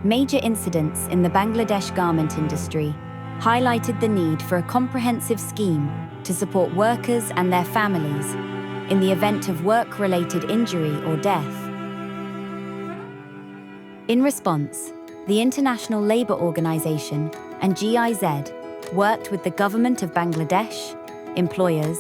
Major incidents in the Bangladesh garment industry highlighted the need for a comprehensive scheme to support workers and their families in the event of work-related injury or death. In response, the International Labour Organization and GIZ worked with the government of Bangladesh, employers,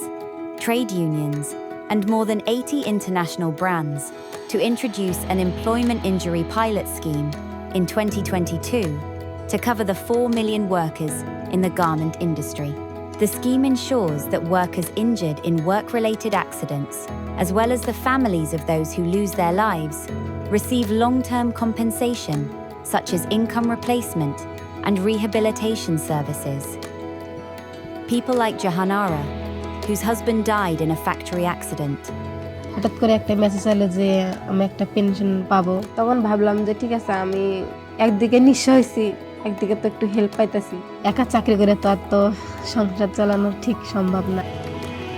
trade unions, and more than 80 international brands to introduce an employment injury pilot scheme in 2022 to cover the 4 million workers in the garment industry. The scheme ensures that workers injured in work-related accidents, as well as the families of those who lose their lives, receive long-term compensation, such as income replacement and rehabilitation services. People like Jahanara, whose husband died in a factory accident. হঠাৎ করে একটা message এলো যে আমি একটা pension পাবো, তখন ভাবলাম যে ঠিক আছে, আমি একদিকে নিঃস্ব হয়েছি, একদিকে তো একটু হেল্প পাইতেছি। একা চাকরি করে তো আর তো সংসার চালানো ঠিক সম্ভব না।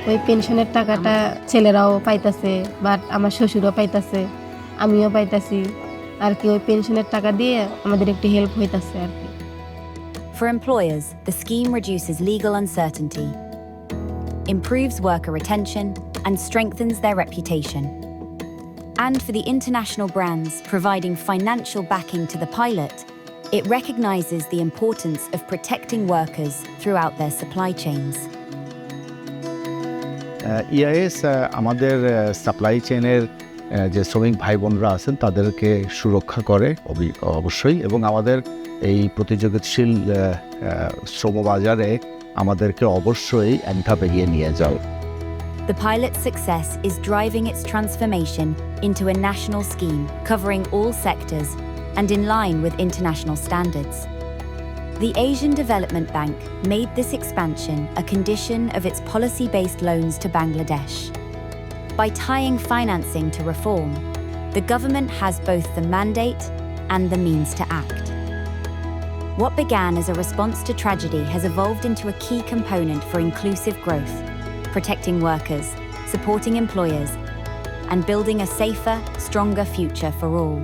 ওই পেনশনের টাকাটা ছেলেরাও পাইতেছে, বাট আমার শ্বশুরও পাইতেছে, আমিও পাইতেছি আর কি। ওই পেনশনের টাকা দিয়ে আমাদের একটু হেল্প হইতাছে আর কি। For employers, the scheme reduces legal uncertainty, improves worker retention, and strengthens their reputation. And for the international brands providing financial backing to the pilot, it recognizes the importance of protecting workers throughout their supply chains. EIS আমাদের supply চেইনের যে শ্রমিক ভাই বোনরা আছেন তাদেরকে সুরক্ষা করে অবশ্যই, এবং আমাদের এই প্রতিযোগিতাশীল শ্রমবাজারে আমাদেরকে অবশ্যই এক ধাপ এগিয়ে নিয়ে যায়। The pilot's success is driving its transformation into a national scheme covering all sectors and in line with international standards. The Asian Development Bank made this expansion a condition of its policy-based loans to Bangladesh. By tying financing to reform, the government has both the mandate and the means to act. What began as a response to tragedy has evolved into a key component for inclusive growth, protecting workers, supporting employers, and building a safer, stronger future for all.